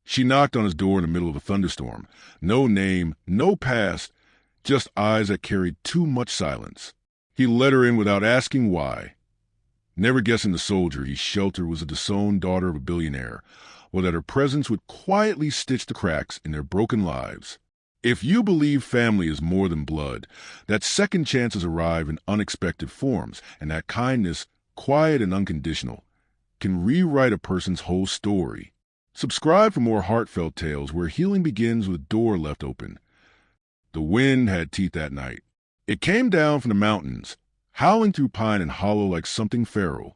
She knocked on his door in the middle of a thunderstorm. No name, no past, just eyes that carried too much silence. He let her in without asking why. Never guessing the soldier he sheltered was a disowned daughter of a billionaire, or that her presence would quietly stitch the cracks in their broken lives. If you believe family is more than blood, that second chances arrive in unexpected forms, and that kindness, quiet and unconditional, can rewrite a person's whole story. Subscribe for more heartfelt tales where healing begins with a door left open. The wind had teeth that night. It came down from the mountains, howling through pine and hollow like something feral,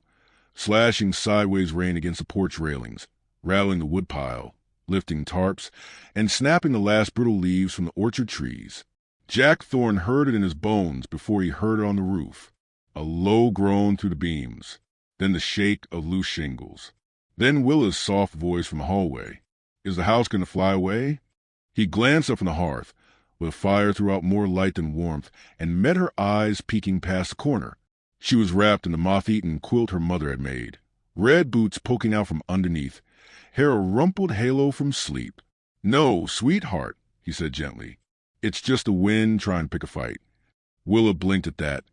slashing sideways rain against the porch railings, rattling the woodpile, lifting tarps, and snapping the last brittle leaves from the orchard trees. Jack Thorne heard it in his bones before he heard it on the roof. A low groan through the beams, then the shake of loose shingles. Then Willa's soft voice from the hallway. "Is the house going to fly away?" He glanced up from the hearth, where the fire threw out more light than warmth, and met her eyes peeking past the corner. She was wrapped in the moth-eaten quilt her mother had made, red boots poking out from underneath, hair a rumpled halo from sleep. "No, sweetheart," he said gently. "It's just the wind trying to pick a fight." Willa blinked at that,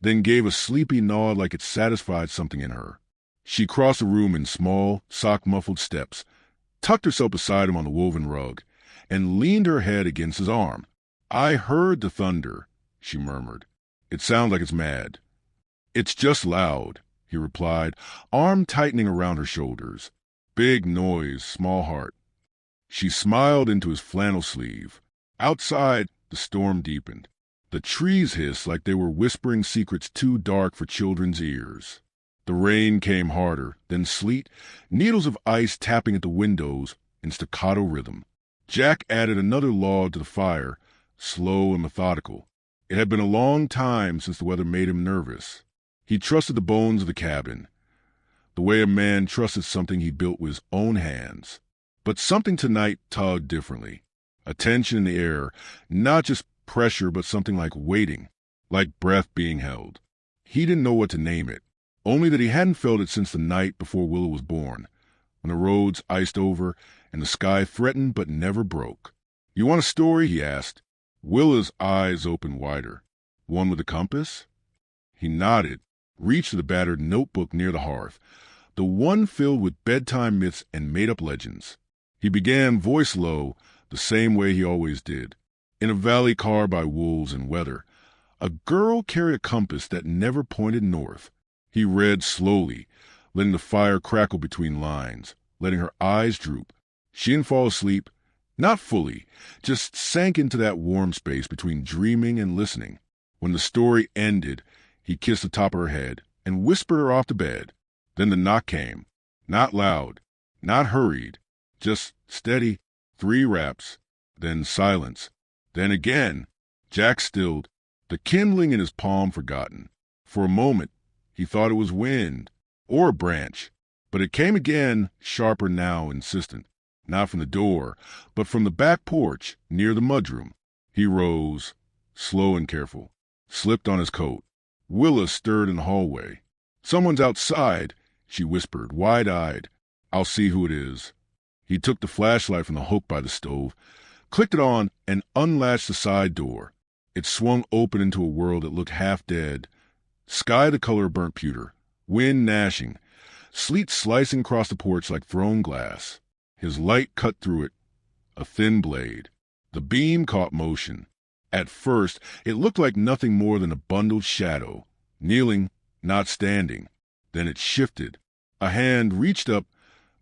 then gave a sleepy nod like it satisfied something in her. She crossed the room in small, sock-muffled steps, tucked herself beside him on the woven rug, and leaned her head against his arm. "I heard the thunder," she murmured. "It sounds like it's mad." "It's just loud," he replied, arm tightening around her shoulders. "Big noise, small heart." She smiled into his flannel sleeve. Outside, the storm deepened. The trees hissed like they were whispering secrets too dark for children's ears. The rain came harder, then sleet, needles of ice tapping at the windows in staccato rhythm. Jack added another log to the fire, slow and methodical. It had been a long time since the weather made him nervous. He trusted the bones of the cabin, the way a man trusted something he built with his own hands. But something tonight tugged differently. A tension in the air, not just pressure but something like waiting, like breath being held. He didn't know what to name it, only that he hadn't felt it since the night before Willa was born, when the roads iced over and the sky threatened but never broke. "You want a story?" he asked. Willa's eyes opened wider. "One with a compass?" He nodded, reached for the battered notebook near the hearth, the one filled with bedtime myths and made-up legends. He began, voice low, the same way he always did. In a valley carved by wolves and weather, a girl carried a compass that never pointed north. He read slowly, letting the fire crackle between lines, letting her eyes droop. She didn't fall asleep, not fully, just sank into that warm space between dreaming and listening. When the story ended, he kissed the top of her head and whispered her off to bed. Then the knock came, not loud, not hurried, just steady, 3 raps, then silence, then again. Jack stilled, the kindling in his palm forgotten. For a moment, he thought it was wind or a branch, but it came again, sharper now, insistent, not from the door, but from the back porch near the mudroom. He rose, slow and careful, slipped on his coat. Willa stirred in the hallway. "Someone's outside," she whispered, wide-eyed. "I'll see who it is." He took the flashlight from the hook by the stove, clicked it on, and unlatched the side door. It swung open into a world that looked half dead. Sky the color of burnt pewter, wind gnashing, sleet slicing across the porch like thrown glass. His light cut through it, a thin blade. The beam caught motion. At first, it looked like nothing more than a bundled shadow, kneeling, not standing. Then it shifted. A hand reached up,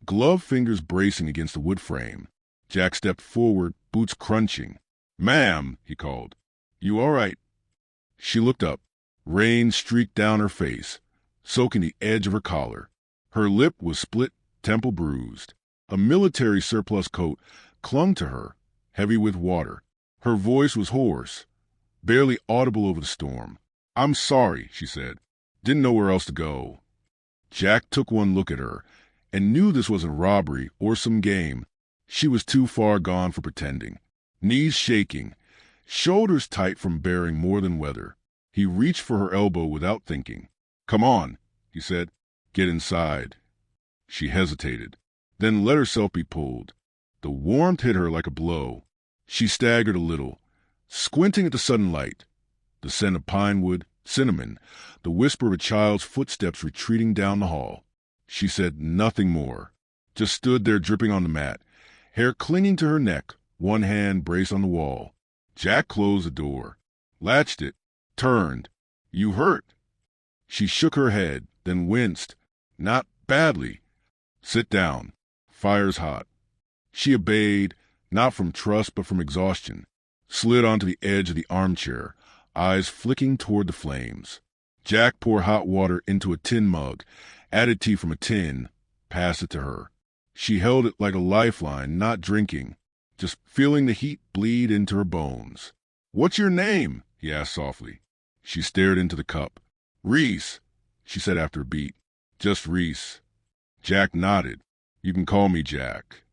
gloved fingers bracing against the wood frame. Jack stepped forward, boots crunching. "Ma'am," he called. "You all right?" She looked up. Rain streaked down her face, soaking the edge of her collar. Her lip was split, temple bruised. A military surplus coat clung to her, heavy with water. Her voice was hoarse, barely audible over the storm. "I'm sorry," she said. "Didn't know where else to go." Jack took one look at her and knew this wasn't robbery or some game. She was too far gone for pretending. Knees shaking, shoulders tight from bearing more than weather. He reached for her elbow without thinking. "Come on," he said. "Get inside." She hesitated, then let herself be pulled. The warmth hit her like a blow. She staggered a little, squinting at the sudden light. The scent of pine wood, cinnamon, the whisper of a child's footsteps retreating down the hall. She said nothing more, just stood there dripping on the mat, hair clinging to her neck, one hand braced on the wall. Jack closed the door, latched it, turned. "You hurt?" She shook her head, then winced. "Not badly." "Sit down. Fire's hot." She obeyed, not from trust but from exhaustion, slid onto the edge of the armchair, eyes flicking toward the flames. Jack poured hot water into a tin mug, added tea from a tin, passed it to her. She held it like a lifeline, not drinking, just feeling the heat bleed into her bones. "What's your name?" he asked softly. She stared into the cup. "Reese," she said after a beat. "Just Reese." Jack nodded. "You can call me Jack."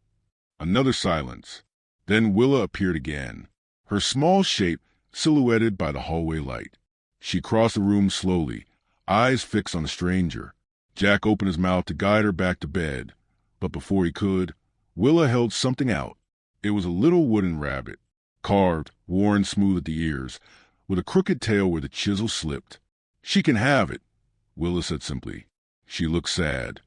Another silence. Then Willa appeared again, her small shape silhouetted by the hallway light. She crossed the room slowly, eyes fixed on the stranger. Jack opened his mouth to guide her back to bed, but before he could, Willa held something out. It was a little wooden rabbit, carved, worn smooth at the ears, with a crooked tail where the chisel slipped. "She can have it," Willa said simply. She looked sad.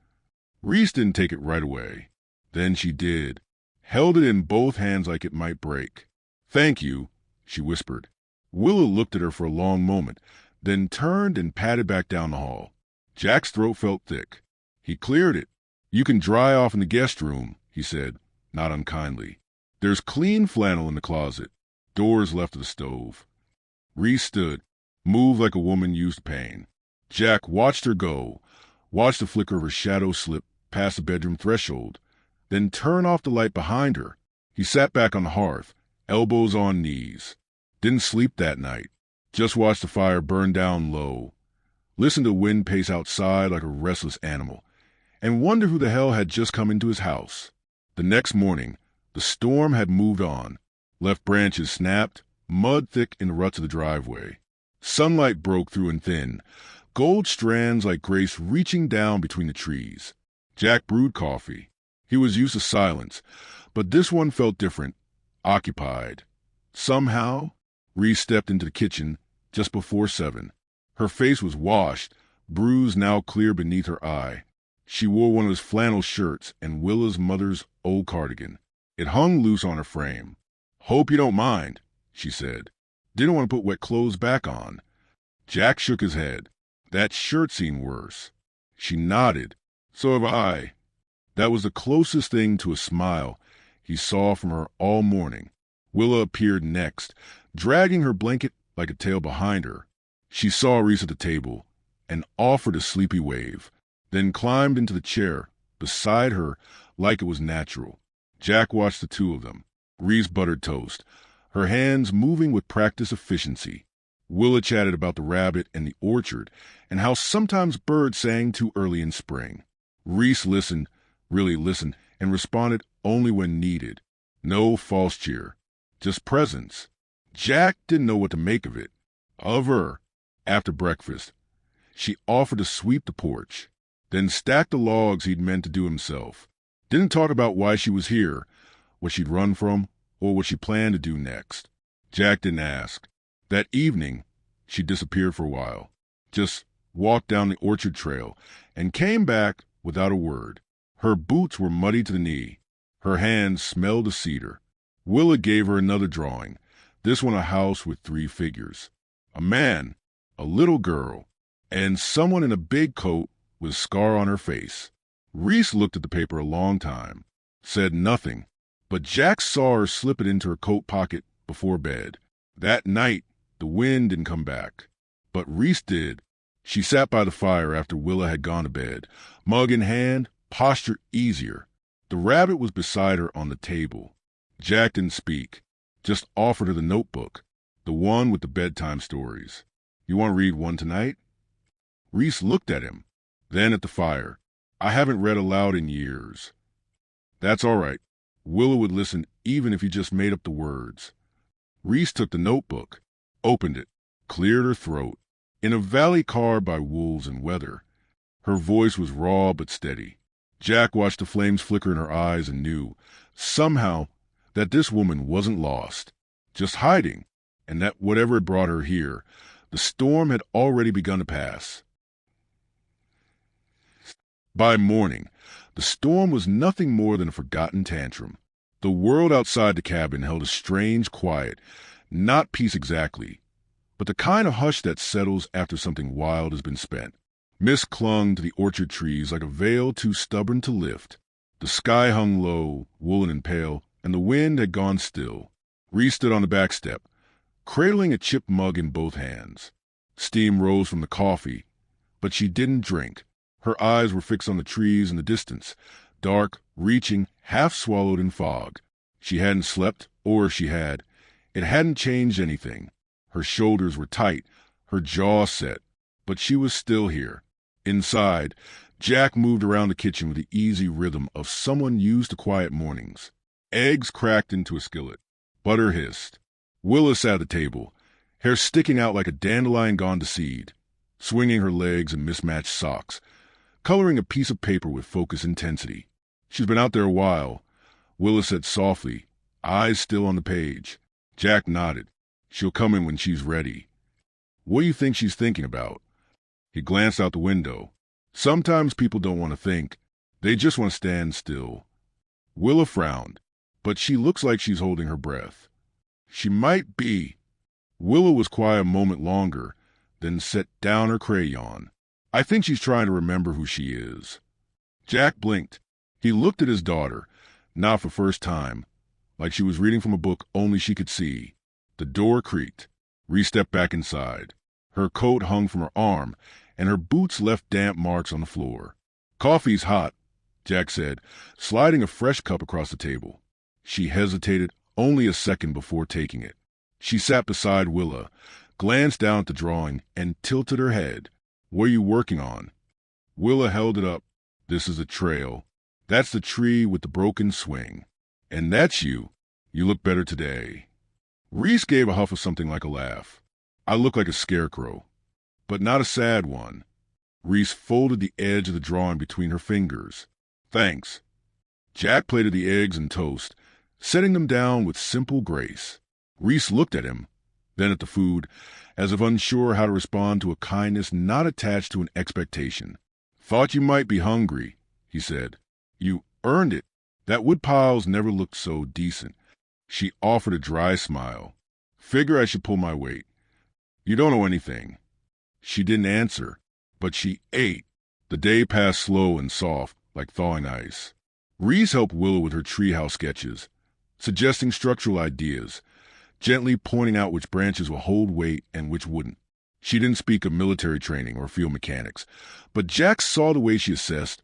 Reese didn't take it right away. Then she did, held it in both hands like it might break. "Thank you," she whispered. Willa looked at her for a long moment, then turned and padded back down the hall. Jack's throat felt thick. He cleared it. "You can dry off in the guest room," he said, not unkindly. "There's clean flannel in the closet. Doors left of the stove." Reese stood, moved like a woman used to pain. Jack watched her go, watched the flicker of her shadow slip past the bedroom threshold, then turn off the light behind her. He sat back on the hearth, elbows on knees. Didn't sleep that night. Just watched the fire burn down low. Listened to the wind pace outside like a restless animal, and wondered who the hell had just come into his house. The next morning, the storm had moved on, left branches snapped, mud thick in the ruts of the driveway. Sunlight broke through and thin, gold strands like grace reaching down between the trees. Jack brewed coffee. He was used to silence, but this one felt different, occupied. Somehow, Reese stepped into the kitchen just before 7. Her face was washed, bruise now clear beneath her eye. She wore one of his flannel shirts and Willa's mother's old cardigan. It hung loose on her frame. "Hope you don't mind," she said. "Didn't want to put wet clothes back on." Jack shook his head. "That shirt seemed worse." She nodded. "So have I." That was the closest thing to a smile he saw from her all morning. Willa appeared next, dragging her blanket like a tail behind her. She saw Reese at the table and offered a sleepy wave, then climbed into the chair beside her like it was natural. Jack watched the two of them. Reese buttered toast, her hands moving with practiced efficiency. Willa chatted about the rabbit and the orchard and how sometimes birds sang too early in spring. Reese listened, really listened, and responded only when needed. No false cheer, just presence. Jack didn't know what to make of it. Of her. After breakfast, she offered to sweep the porch, then stacked the logs he'd meant to do himself. Didn't talk about why she was here, what she'd run from, or what she planned to do next. Jack didn't ask. That evening, she disappeared for a while, just walked down the orchard trail, and came back without a word. Her boots were muddy to the knee. Her hands smelled of cedar. Willa gave her another drawing, this one a house with 3 figures. A man, a little girl, and someone in a big coat with a scar on her face. Reese looked at the paper a long time, said nothing, but Jack saw her slip it into her coat pocket before bed. That night, the wind didn't come back, but Reese did. She sat by the fire after Willa had gone to bed, mug in hand, posture easier. The rabbit was beside her on the table. Jack didn't speak, just offered her the notebook, the one with the bedtime stories. "You want to read one tonight?" Reese looked at him, then at the fire. "I haven't read aloud in years." "That's all right." Willa would listen even if he just made up the words. Reese took the notebook, opened it, cleared her throat. In a valley carved by wolves and weather, her voice was raw but steady. Jack watched the flames flicker in her eyes and knew Somehow, that this woman wasn't lost, just hiding, and that whatever had brought her here, the storm had already begun to pass. By morning, the storm was nothing more than a forgotten tantrum. The world outside the cabin held a strange quiet, not peace exactly, but the kind of hush that settles after something wild has been spent. Mist clung to the orchard trees like a veil too stubborn to lift. The sky hung low, woolen and pale, and the wind had gone still. Reese stood on the back step, cradling a chipped mug in both hands. Steam rose from the coffee, but she didn't drink. Her eyes were fixed on the trees in the distance, dark, reaching, half-swallowed in fog. She hadn't slept, or if she had, it hadn't changed anything. Her shoulders were tight, her jaw set, but she was still here. Inside, Jack moved around the kitchen with the easy rhythm of someone used to quiet mornings. Eggs cracked into a skillet. Butter hissed. Willa sat at the table, hair sticking out like a dandelion gone to seed, swinging her legs in mismatched socks, coloring a piece of paper with focused intensity. She's been out there a while, Willa said softly, eyes still on the page. Jack nodded. She'll come in when she's ready. What do you think she's thinking about? He glanced out the window. Sometimes people don't want to think. They just want to stand still. Willa frowned, but she looks like she's holding her breath. She might be. Willa was quiet a moment longer, then set down her crayon. I think she's trying to remember who she is. Jack blinked. He looked at his daughter, not for the first time, like she was reading from a book only she could see. The door creaked. Reese stepped back inside. Her coat hung from her arm, and her boots left damp marks on the floor. Coffee's hot, Jack said, sliding a fresh cup across the table. She hesitated only a second before taking it. She sat beside Willa, glanced down at the drawing, and tilted her head. What are you working on? Willa held it up. This is a trail. That's the tree with the broken swing. And that's you. You look better today. Reese gave a huff of something like a laugh. I look like a scarecrow, but not a sad one. Reese folded the edge of the drawing between her fingers. Thanks. Jack plated the eggs and toast, setting them down with simple grace. Reese looked at him, then at the food, as if unsure how to respond to a kindness not attached to an expectation. Thought you might be hungry, he said. You earned it. That woodpile's never looked so decent. She offered a dry smile. Figure I should pull my weight. You don't know anything. She didn't answer, but she ate. The day passed slow and soft, like thawing ice. Reese helped Willa with her treehouse sketches, suggesting structural ideas, gently pointing out which branches will hold weight and which wouldn't. She didn't speak of military training or field mechanics, but Jack saw the way she assessed,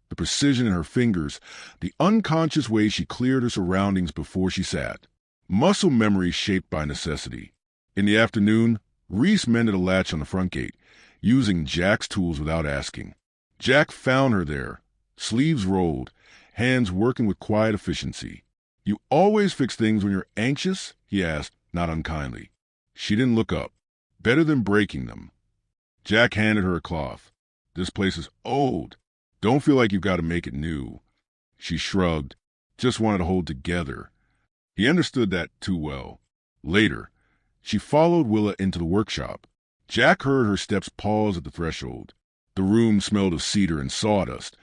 the precision in her fingers, the unconscious way she cleared her surroundings before she sat. Muscle memory shaped by necessity. In the afternoon, Reese mended a latch on the front gate, using Jack's tools without asking. Jack found her there, sleeves rolled, hands working with quiet efficiency. You always fix things when you're anxious? He asked, not unkindly. She didn't look up. Better than breaking them. Jack handed her a cloth. This place is old. Don't feel like you've got to make it new. She shrugged, just wanted to hold together. He understood that too well. Later, she followed Willa into the workshop. Jack heard her steps pause at the threshold. The room smelled of cedar and sawdust,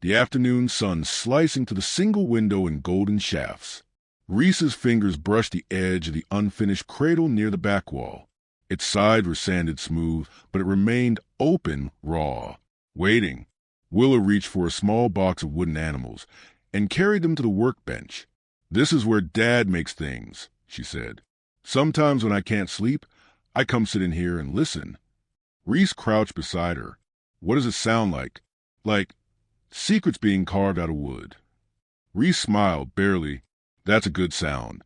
the afternoon sun slicing to the single window in golden shafts. Reese's fingers brushed the edge of the unfinished cradle near the back wall. Its sides were sanded smooth, but it remained open, raw, waiting. Willa reached for a small box of wooden animals and carried them to the workbench. This is where Dad makes things, she said. Sometimes when I can't sleep, I come sit in here and listen. Reese crouched beside her. What does it sound like? Like secrets being carved out of wood. Reese smiled, barely. That's a good sound.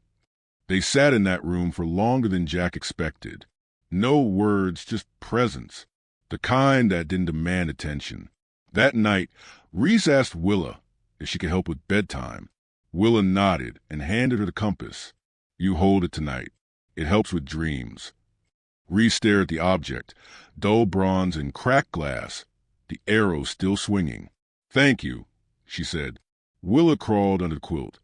They sat in that room for longer than Jack expected. No words, just presence. The kind that didn't demand attention. That night, Reese asked Willa if she could help with bedtime. Willa nodded and handed her the compass. You hold it tonight. It helps with dreams. Reese stared at the object, dull bronze and cracked glass, the arrow still swinging. Thank you, she said. Willa crawled under the quilt.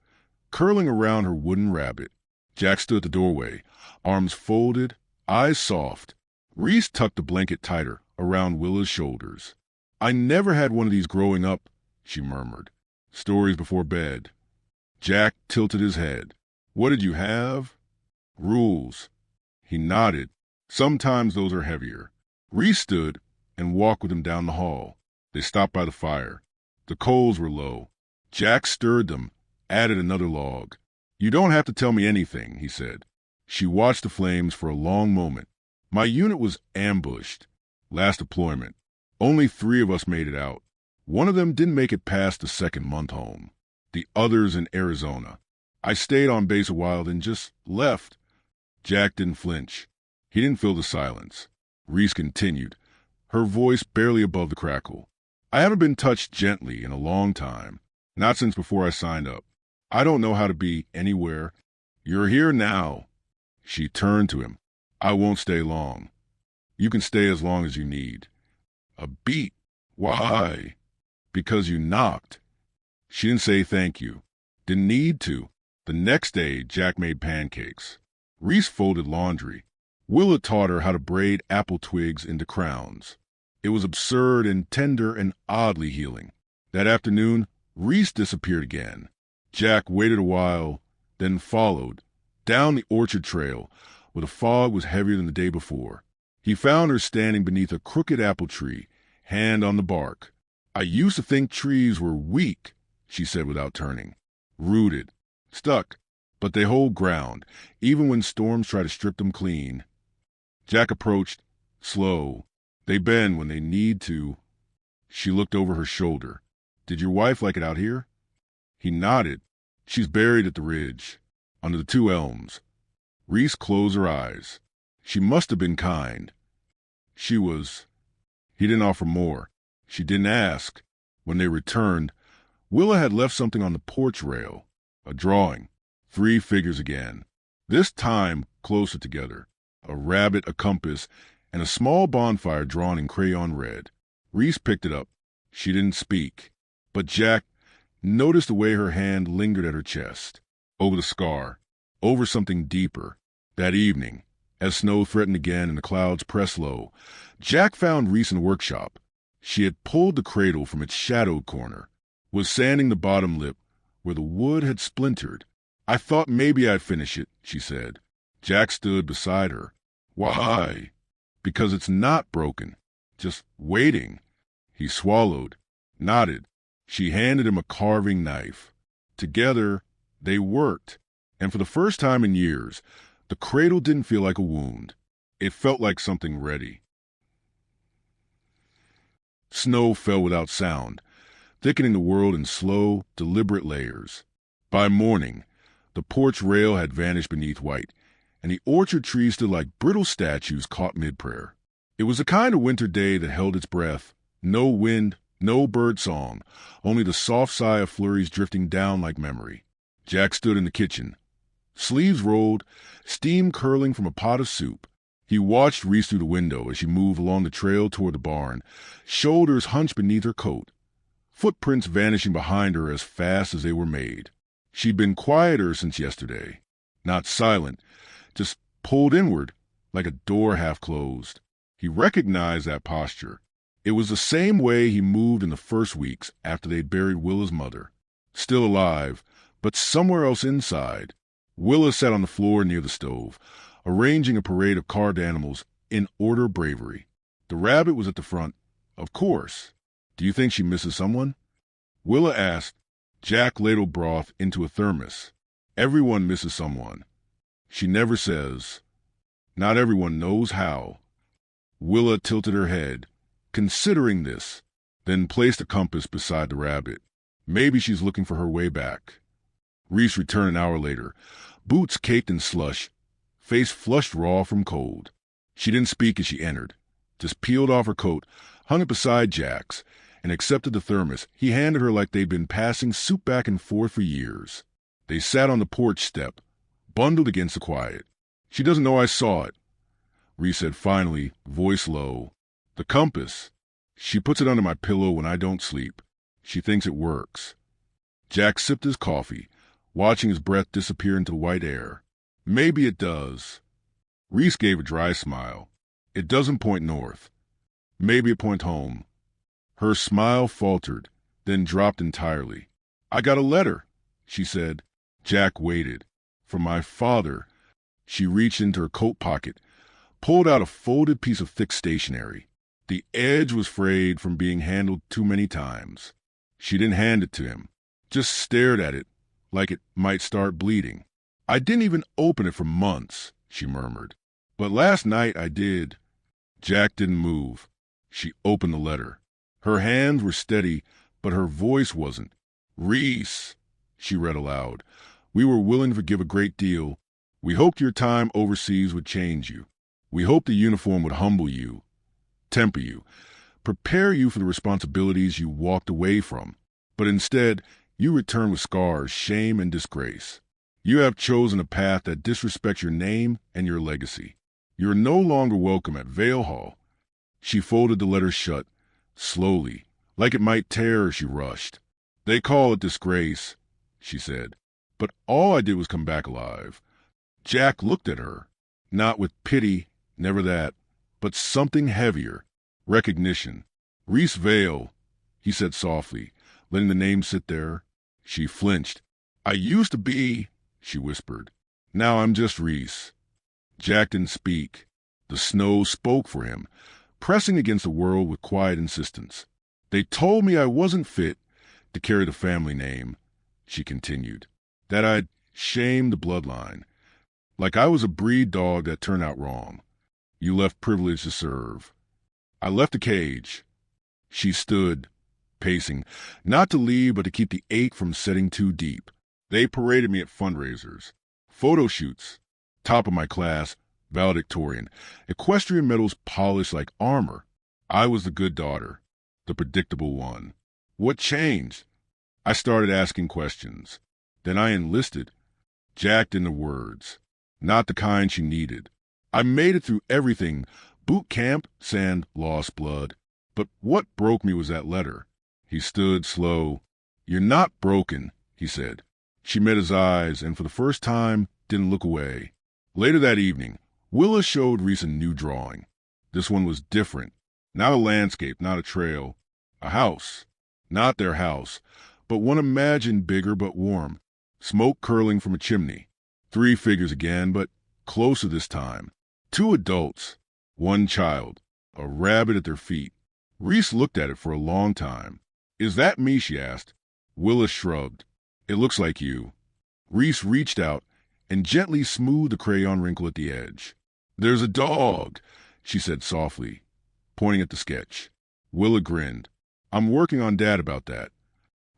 curling around her wooden rabbit. Jack stood at the doorway, arms folded, eyes soft. Reese tucked the blanket tighter around Willa's shoulders. "I never had one of these growing up," she murmured. "Stories before bed." Jack tilted his head. "What did you have?" "Rules." He nodded. "Sometimes those are heavier." Reese stood and walked with him down the hall. They stopped by the fire. The coals were low. Jack stirred them, added another log. "You don't have to tell me anything," he said. She watched the flames for a long moment. "My unit was ambushed. Last deployment. Only 3 of us made it out. One of them didn't make it past the 2nd month home. The others in Arizona. I stayed on base a while, then just left." Jack didn't flinch. He didn't feel the silence. Reese continued, her voice barely above the crackle. "I haven't been touched gently in a long time. Not since before I signed up. I don't know how to be anywhere. You're here now." She turned to him. "I won't stay long. You can stay as long as you need." "A beat? Why?" "Because you knocked." She didn't say thank you. Didn't need to. The next day, Jack made pancakes. Reese folded laundry. Willa taught her how to braid apple twigs into crowns. It was absurd and tender and oddly healing. That afternoon, Reese disappeared again. Jack waited a while, then followed, down the orchard trail, where the fog was heavier than the day before. He found her standing beneath a crooked apple tree, hand on the bark. "I used to think trees were weak," she said without turning. "Rooted. Stuck. But they hold ground, even when storms try to strip them clean." Jack approached, slow. "They bend when they need to." She looked over her shoulder. "Did your wife like it out here?" He nodded. "She's buried at the ridge, under the 2 elms." Reese closed her eyes. "She must have been kind." She was. He didn't offer more. She didn't ask. When they returned, Willa had left something on the porch rail. A drawing. 3 figures again. This time closer together. A rabbit, a compass, and a small bonfire drawn in crayon red. Reese picked it up. She didn't speak. But Jack noticed the way her hand lingered at her chest. Over the scar. Over something deeper. That evening, as snow threatened again and the clouds pressed low, Jack found Reese in the workshop. She had pulled the cradle from its shadowed corner, was sanding the bottom lip where the wood had splintered. "I thought maybe I'd finish it," she said. Jack stood beside her. "Why?" "Because it's not broken. Just waiting." He swallowed, nodded. She handed him a carving knife. Together, they worked. And for the first time in years, the cradle didn't feel like a wound. It felt like something ready. Snow fell without sound, thickening the world in slow, deliberate layers. By morning, the porch rail had vanished beneath white, and the orchard trees stood like brittle statues caught mid-prayer. It was the kind of winter day that held its breath. No wind, no bird song, only the soft sigh of flurries drifting down like memory. Jack stood in the kitchen. Sleeves rolled, steam curling from a pot of soup. He watched Reese through the window as she moved along the trail toward the barn, shoulders hunched beneath her coat, footprints vanishing behind her as fast as they were made. She'd been quieter since yesterday. Not silent, just pulled inward, like a door half closed. He recognized that posture. It was the same way he moved in the first weeks after they'd buried Willa's mother. Still alive, but somewhere else inside. Willa sat on the floor near the stove, arranging a parade of carved animals in order bravery. The rabbit was at the front, of course. "Do you think she misses someone?" Willa asked. Jack ladled broth into a thermos. "Everyone misses someone. She never says. Not everyone knows how." Willa tilted her head, considering this, then placed a compass beside the rabbit. Maybe she's looking for her way back. Reese returned an hour later, boots caked in slush, face flushed raw from cold. She didn't speak as she entered, just peeled off her coat, hung it beside Jack's, and accepted the thermos he handed her like they'd been passing soup back and forth for years. They sat on the porch step, bundled against the quiet. "She doesn't know I saw it," Reese said finally, voice low. "The compass. She puts it under my pillow when I don't sleep. She thinks it works." Jack sipped his coffee, watching his breath disappear into the white air. Maybe it does. Reese gave a dry smile. It doesn't point north. Maybe it points home. Her smile faltered, then dropped entirely. I got a letter, she said. Jack waited. From my father. She reached into her coat pocket, pulled out a folded piece of thick stationery. The edge was frayed from being handled too many times. She didn't hand it to him, just stared at it like it might start bleeding. I didn't even open it for months, she murmured. But last night I did. Jack didn't move. She opened the letter. Her hands were steady, but her voice wasn't. Reese, she read aloud. We were willing to forgive a great deal. We hoped your time overseas would change you. We hoped the uniform would humble you, temper you, prepare you for the responsibilities you walked away from. But instead, you return with scars, shame, and disgrace. You have chosen a path that disrespects your name and your legacy. You are no longer welcome at Vale Hall. She folded the letter shut, slowly, like it might tear as she rushed. They call it disgrace, she said. But all I did was come back alive. Jack looked at her, not with pity, never that, but something heavier, recognition. Reese Vale, he said softly, letting the name sit there. She flinched. I used to be, she whispered. Now I'm just Reese. Jack didn't speak. The snow spoke for him, pressing against the world with quiet insistence. They told me I wasn't fit to carry the family name, she continued, that I'd shamed the bloodline, like I was a breed dog that turned out wrong. You left privilege to serve. I left the cage. She stood, pacing, not to leave but to keep the ache from setting too deep. They paraded me at fundraisers, photo shoots, top of my class, valedictorian, equestrian medals polished like armor. I was the good daughter, the predictable one. What changed? I started asking questions. Then I enlisted. Jacked in the words, not the kind she needed. I made it through everything, boot camp, sand, lost blood. But what broke me was that letter. He stood slow. You're not broken, he said. She met his eyes and for the first time didn't look away. Later that evening, Willa showed Reese a new drawing. This one was different. Not a landscape, not a trail. A house. Not their house, but one imagined bigger but warm. Smoke curling from a chimney. 3 figures again, but closer this time. 2 adults. 1 child. A rabbit at their feet. Reese looked at it for a long time. Is that me? She asked. Willa shrugged. It looks like you. Reese reached out and gently smoothed the crayon wrinkle at the edge. There's a dog, she said softly, pointing at the sketch. Willa grinned. I'm working on Dad about that.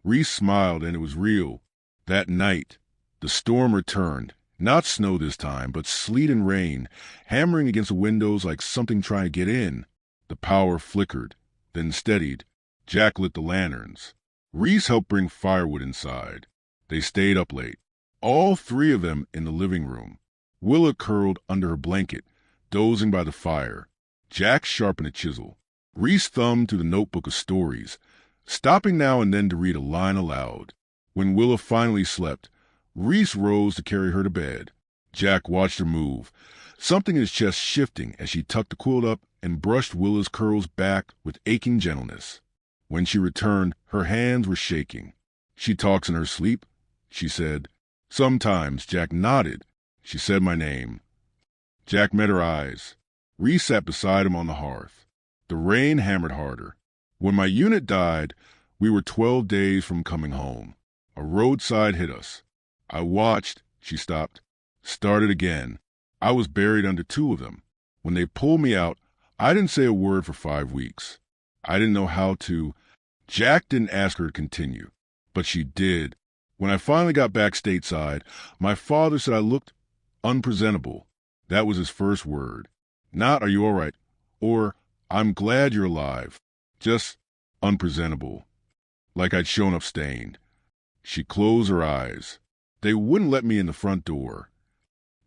Reese smiled, and it was real. That night, the storm returned. Not snow this time, but sleet and rain, hammering against the windows like something trying to get in. The power flickered, then steadied. Jack lit the lanterns. Reese helped bring firewood inside. They stayed up late, all 3 of them in the living room. Willa curled under her blanket, dozing by the fire. Jack sharpened a chisel. Reese thumbed through the notebook of stories, stopping now and then to read a line aloud. When Willa finally slept, Reese rose to carry her to bed. Jack watched her move, something in his chest shifting as she tucked the quilt up and brushed Willa's curls back with aching gentleness. When she returned, her hands were shaking. She talks in her sleep, she said. Sometimes. Jack nodded. She said my name. Jack met her eyes. Reese sat beside him on the hearth. The rain hammered harder. When my unit died, we were 12 days from coming home. A roadside hit us. I watched. She stopped. Started again. I was buried under 2 of them. When they pulled me out, I didn't say a word for 5 weeks. I didn't know how to. Jack didn't ask her to continue, but she did. When I finally got back stateside, my father said I looked unpresentable. That was his first word. Not, are you all right? Or, I'm glad you're alive. Just unpresentable. Like I'd shown up stained. She closed her eyes. They wouldn't let me in the front door.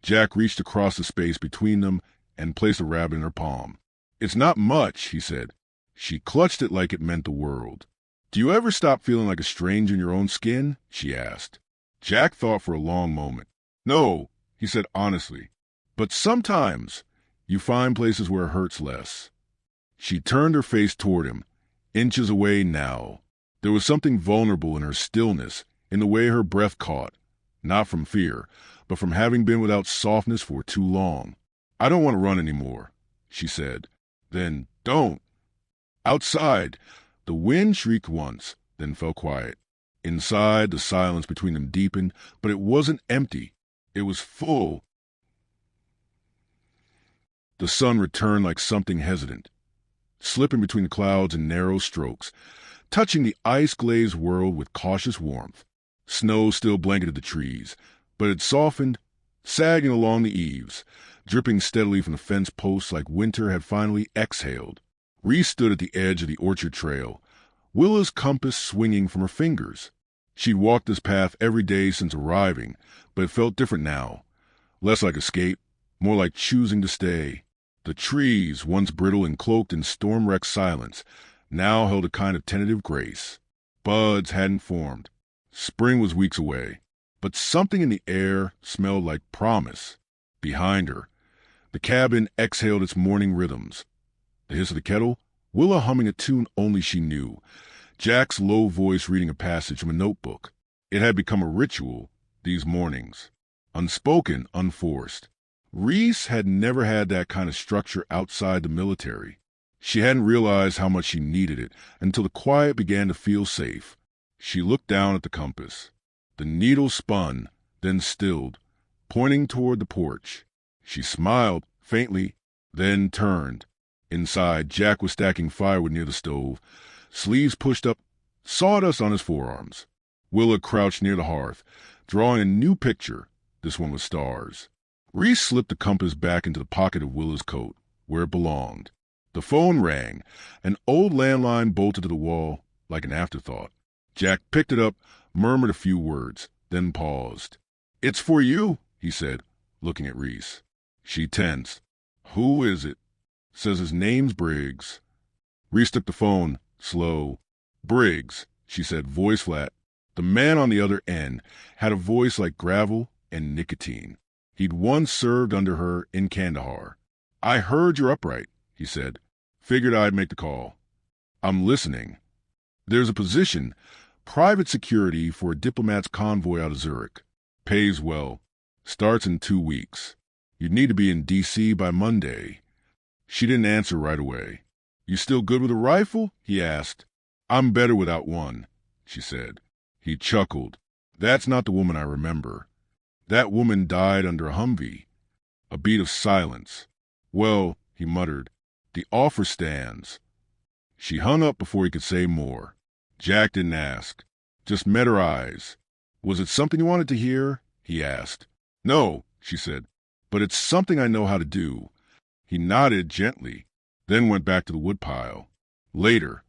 Jack reached across the space between them and placed a rabbit in her palm. It's not much, he said. She clutched it like it meant the world. Do you ever stop feeling like a stranger in your own skin? She asked. Jack thought for a long moment. No, he said honestly. But sometimes you find places where it hurts less. She turned her face toward him, inches away now. There was something vulnerable in her stillness, in the way her breath caught, not from fear, but from having been without softness for too long. I don't want to run anymore, she said. Then don't. Outside, the wind shrieked once, then fell quiet. Inside, the silence between them deepened, but it wasn't empty. It was full. The sun returned like something hesitant, slipping between the clouds in narrow strokes, touching the ice-glazed world with cautious warmth. Snow still blanketed the trees, but it softened, sagging along the eaves, dripping steadily from the fence posts like winter had finally exhaled. Reese stood at the edge of the orchard trail, Willa's compass swinging from her fingers. She'd walked this path every day since arriving, but it felt different now. Less like escape, more like choosing to stay. The trees, once brittle and cloaked in storm-wrecked silence, now held a kind of tentative grace. Buds hadn't formed. Spring was weeks away, but something in the air smelled like promise. Behind her, the cabin exhaled its morning rhythms. The hiss of the kettle, Willa humming a tune only she knew, Jack's low voice reading a passage from a notebook. It had become a ritual, these mornings. Unspoken, unforced. Reese had never had that kind of structure outside the military. She hadn't realized how much she needed it until the quiet began to feel safe. She looked down at the compass. The needle spun, then stilled, pointing toward the porch. She smiled, faintly, then turned. Inside, Jack was stacking firewood near the stove, sleeves pushed up, sawdust on his forearms. Willa crouched near the hearth, drawing a new picture. This one was stars. Reese slipped the compass back into the pocket of Willa's coat, where it belonged. The phone rang, an old landline bolted to the wall like an afterthought. Jack picked it up, murmured a few words, then paused. "It's for you," he said, looking at Reese. She tensed. "Who is it?" "Says his name's Briggs." Reese took the phone, slow. "Briggs," she said, voice flat. The man on the other end had a voice like gravel and nicotine. He'd once served under her in Kandahar. "I heard you're upright," he said. "Figured I'd make the call." "I'm listening." "There's a position, private security for a diplomat's convoy out of Zurich. Pays well. Starts in 2 weeks. You'd need to be in D.C. by Monday." She didn't answer right away. "You still good with a rifle?" he asked. "I'm better without one," she said. He chuckled. "That's not the woman I remember. That woman died under a Humvee." A beat of silence. "Well," he muttered, "the offer stands." She hung up before he could say more. Jack didn't ask, just met her eyes. "Was it something you wanted to hear?" he asked. "No," she said, "but it's something I know how to do." He nodded gently, then went back to the woodpile. Later,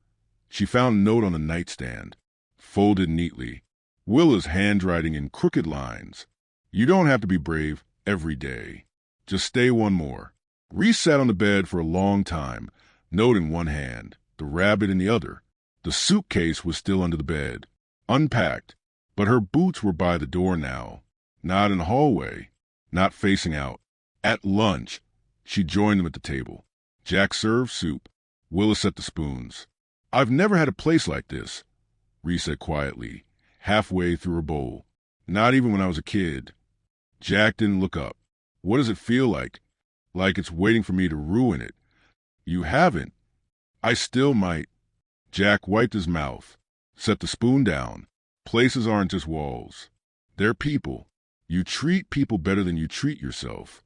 she found a note on the nightstand, folded neatly. Willa's handwriting in crooked lines. "You don't have to be brave every day. Just stay one more." Reese sat on the bed for a long time, note in one hand, the rabbit in the other. The suitcase was still under the bed, unpacked, but her boots were by the door now. Not in the hallway, not facing out. At lunch, she joined them at the table. Jack served soup. Willa set the spoons. "I've never had a place like this," Reese said quietly, halfway through her bowl. "Not even when I was a kid." Jack didn't look up. "What does it feel like? Like it's waiting for me to ruin it." "You haven't." "I still might." Jack wiped his mouth, set the spoon down. "Places aren't just walls. They're people. You treat people better than you treat yourself."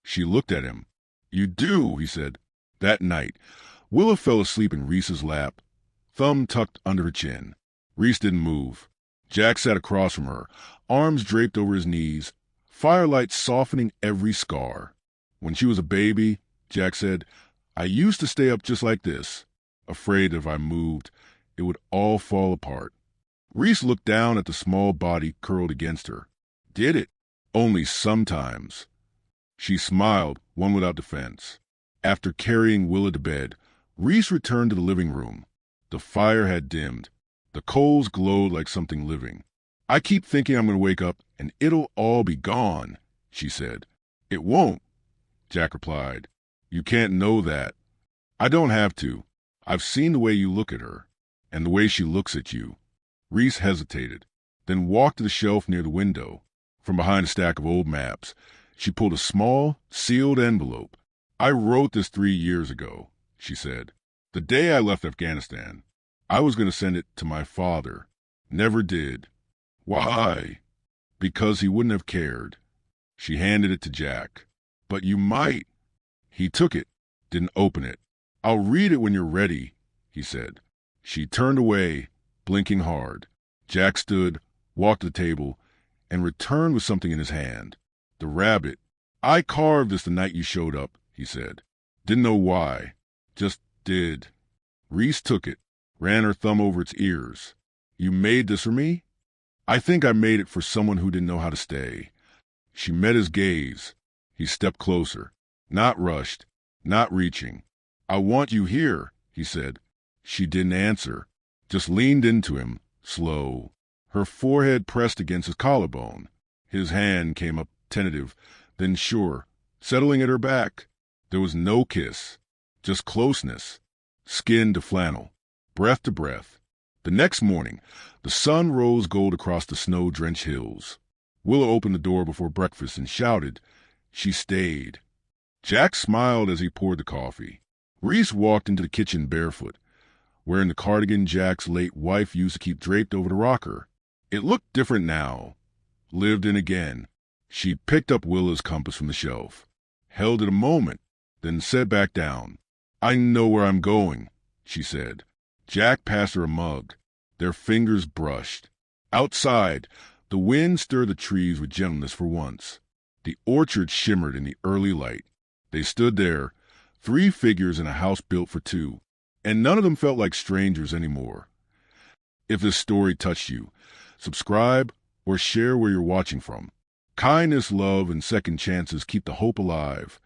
She looked at him. "You do," he said. That night, Willa fell asleep in Reese's lap, thumb tucked under her chin. Reese didn't move. Jack sat across from her, arms draped over his knees, firelight softening every scar. "When she was a baby," Jack said, "I used to stay up just like this, afraid that if I moved, it would all fall apart." Reese looked down at the small body curled against her. "Did it?" "Only sometimes." She smiled, one without defense. After carrying Willa to bed, Reese returned to the living room. The fire had dimmed. The coals glowed like something living. I keep thinking I'm going to wake up and it'll all be gone, she said. It won't, Jack replied. You can't know that. I don't have to. I've seen the way you look at her, and the way she looks at you. Reese hesitated, then walked to the shelf near the window. From behind a stack of old maps, she pulled a small, sealed envelope. I wrote this 3 years ago, she said. The day I left Afghanistan, I was going to send it to my father. Never did. Why? Because he wouldn't have cared. She handed it to Jack. But you might. He took it, didn't open it. I'll read it when you're ready, he said. She turned away, blinking hard. Jack stood, walked to the table, and returned with something in his hand. The rabbit. I carved this the night you showed up, he said. Didn't know why. Just did. Reese took it, ran her thumb over its ears. You made this for me? I think I made it for someone who didn't know how to stay. She met his gaze. He stepped closer. Not rushed, not reaching. I want you here, he said. She didn't answer, just leaned into him, slow. Her forehead pressed against his collarbone. His hand came up tentative, then sure, settling at her back. There was no kiss, just closeness, skin to flannel, breath to breath. The next morning, the sun rose gold across the snow-drenched hills. Willow opened the door before breakfast and shouted. She stayed. Jack smiled as he poured the coffee. Reese walked into the kitchen barefoot, wearing the cardigan Jack's late wife used to keep draped over the rocker. It looked different now. Lived in again. She picked up Willow's compass from the shelf, held it a moment, then set back down. I know where I'm going, she said. Jack passed her a mug. Their fingers brushed. Outside, the wind stirred the trees with gentleness for once. The orchard shimmered in the early light. They stood there, 3 figures in a house built for 2, and none of them felt like strangers anymore. If this story touched you, subscribe or share where you're watching from. Kindness, love, and second chances keep the hope alive.